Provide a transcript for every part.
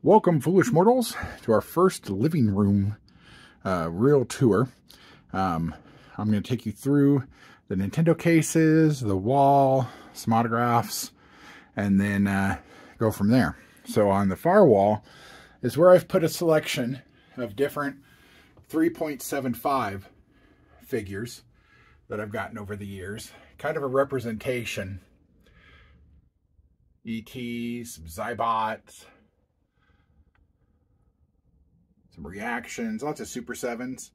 Welcome, foolish mortals, to our first living room real tour. I'm going to take you through the Nintendo cases, the wall, some autographs, and then go from there. So on the far wall is where I've put a selection of different 3.75 figures that I've gotten over the years. Kind of a representation. ETs, some Zybots, some reactions, lots of Super 7s.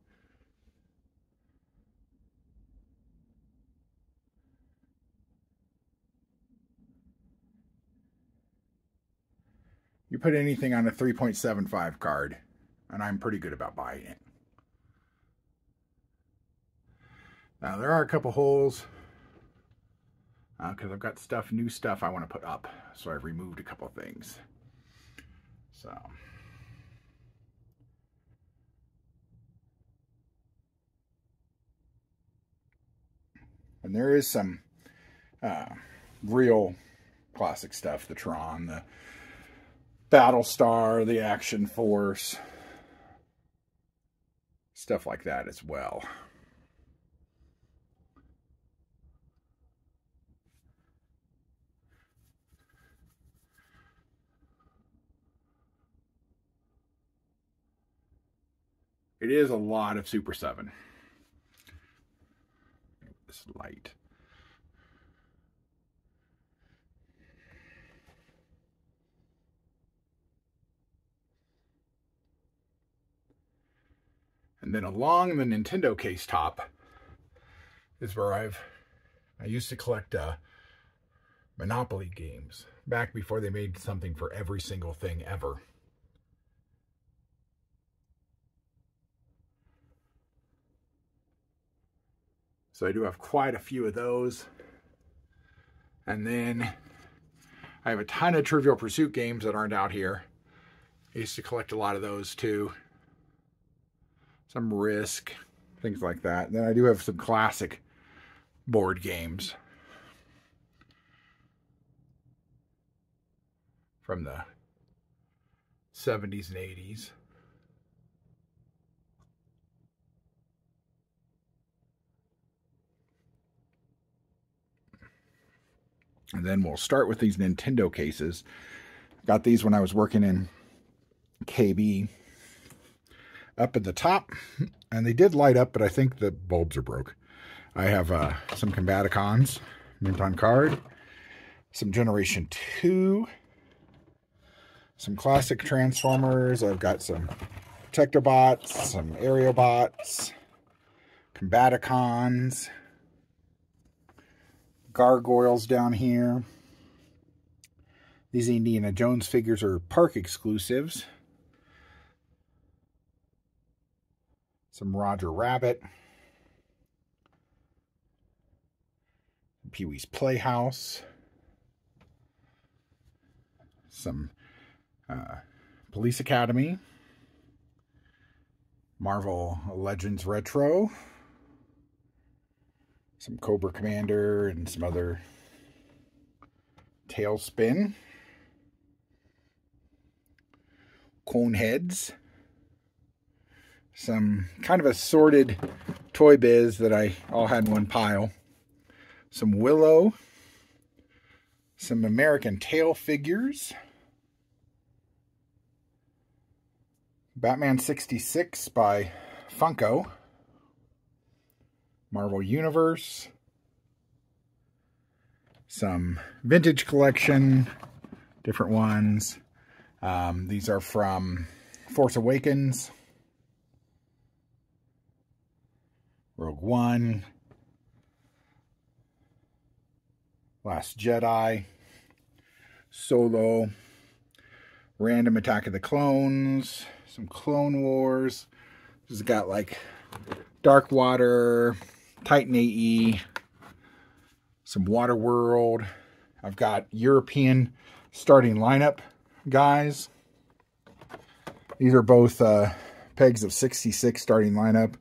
You put anything on a 3.75 card, and I'm pretty good about buying it. Now, there are a couple holes, because I've got new stuff I want to put up, so I've removed a couple things. So... and there is some real classic stuff. The Tron, the Battlestar, the Action Force. Stuff like that as well. It is a lot of Super 7. This light. And then along the Nintendo case top is where I used to collect Monopoly games back before they made something for every single thing ever. So I do have quite a few of those. And then I have a ton of Trivial Pursuit games that aren't out here. I used to collect a lot of those too. Some Risk, things like that. And then I do have some classic board games from the 70s and 80s. And then we'll start with these Nintendo cases. Got these when I was working in KB. Up at the top, and they did light up, but I think the bulbs are broke. I have some Combaticons, mint on card, some Generation 2, some classic Transformers. I've got some Protectobots, some Aerobots, Combaticons, Gargoyles down here. These Indiana Jones figures are park exclusives. Some Roger Rabbit. Pee-wee's Playhouse. Some Police Academy. Marvel Legends Retro. Some Cobra Commander and some other Tailspin. Coneheads. Some kind of assorted Toy Biz that I all had in one pile. Some Willow. Some American Tail figures. Batman 66 by Funko. Marvel Universe. Some vintage collection. Different ones. These are from Force Awakens. Rogue One, Last Jedi, Solo, Random Attack of the Clones, some Clone Wars. This has got like Dark Water, Titan AE, some Waterworld. I've got European starting lineup guys. These are both pegs of 66 starting lineup.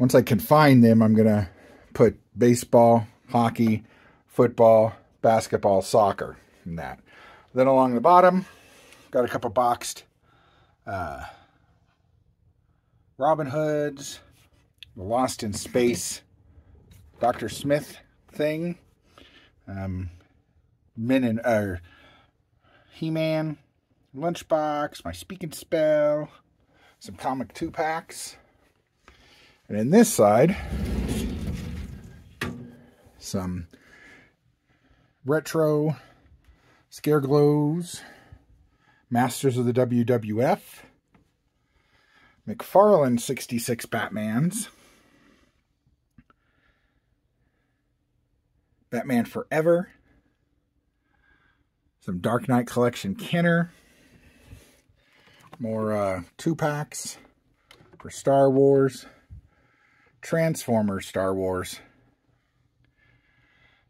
Once I can find them, I'm going to put baseball, hockey, football, basketball, soccer, and that. Then along the bottom, Got a couple boxed Robin Hoods, the Lost in Space Dr. Smith thing, He-Man, Lunchbox, my Speak and Spell, some comic 2-packs. And in this side, some retro Scareglows, Masters of the WWF, McFarlane 66 Batmans, Batman Forever, some Dark Knight Collection Kenner, more 2-packs for Star Wars, Transformers Star Wars,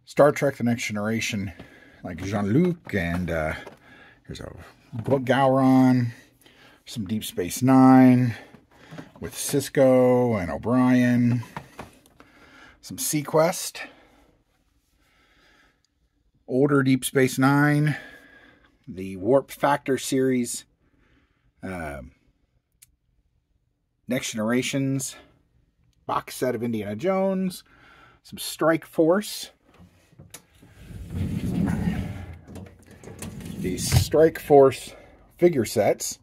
Star Trek The Next Generation, like Jean-Luc, and here's a Gowron, some Deep Space Nine with Cisco and O'Brien, some Sequest, older Deep Space Nine, the Warp Factor series, Next Generations box set of Indiana Jones, some Strike Force, these Strike Force figure sets,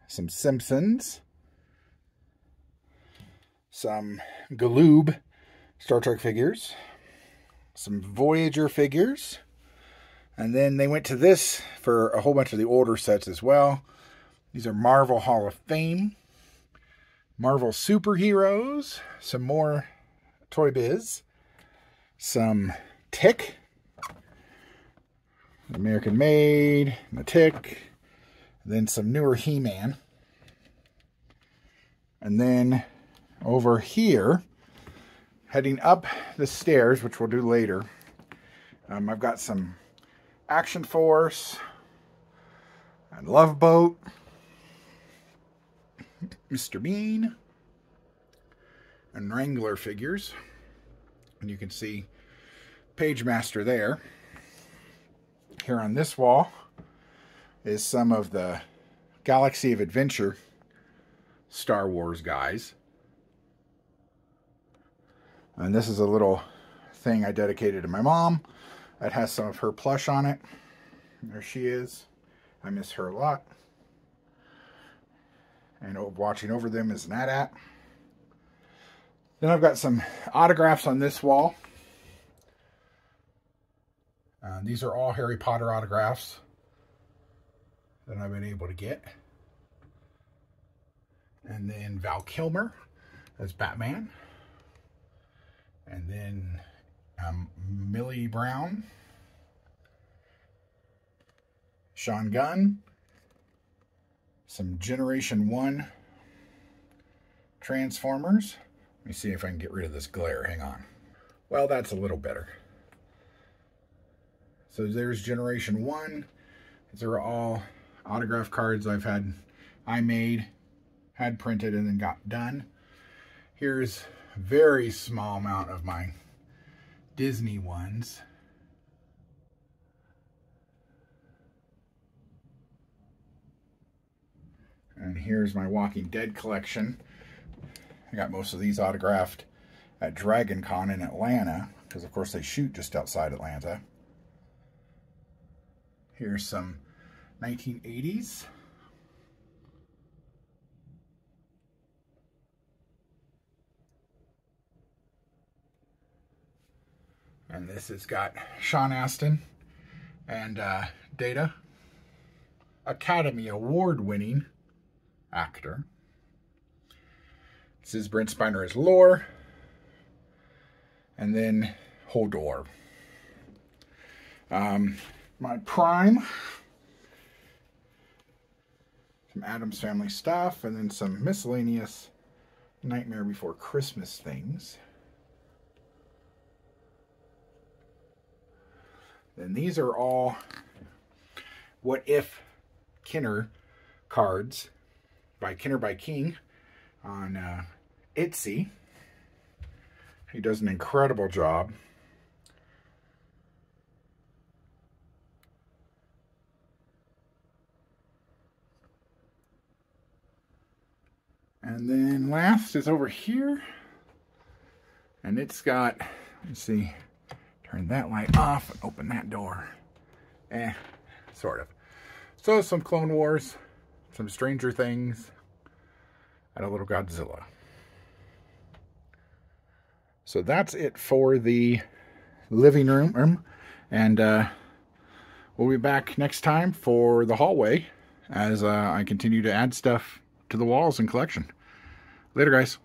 some Simpsons, some Galoob Star Trek figures, some Voyager figures, and then they went to this for a whole bunch of the older sets as well. These are Marvel Hall of Fame, Marvel Superheroes, some more Toy Biz, some Tick, American Made, the Tick, then some newer He-Man. And then over here, heading up the stairs, which we'll do later, I've got some Action Force and Love Boat, Mr. Bean, and Wrangler figures. And you can see Page Master there. Here on this wall is some of the Galaxy of Adventure Star Wars guys. And this is a little thing I dedicated to my mom that has some of her plush on it. There she is. I miss her a lot. And watching over them is Nadat. Then I've got some autographs on this wall. These are all Harry Potter autographs that I've been able to get. And then Val Kilmer as Batman. And then Millie Brown, Sean Gunn, some Generation 1 Transformers. Let me see if I can get rid of this glare. Hang on. Well, that's a little better. So there's Generation 1. These are all autograph cards I made, had printed, and then got done. Here's a very small amount of my Disney ones. And here's my Walking Dead collection. I got most of these autographed at Dragon Con in Atlanta, because of course they shoot just outside Atlanta. Here's some 1980s. And this has got Sean Astin and Data, Academy Award-winning actor. This is Brent Spiner as Lore. And then Hodor. My Prime. Some Addams Family stuff. And then some miscellaneous Nightmare Before Christmas things. Then these are all What If Kenner cards by Kenner by King on Etsy. He does an incredible job. And then last is over here. And it's got, let's see, turn that light off and open that door. Sort of. So some Clone Wars, some Stranger Things, and a little Godzilla. So that's it for the living room. And we'll be back next time for the hallway as I continue to add stuff to the walls and collection. Later, guys.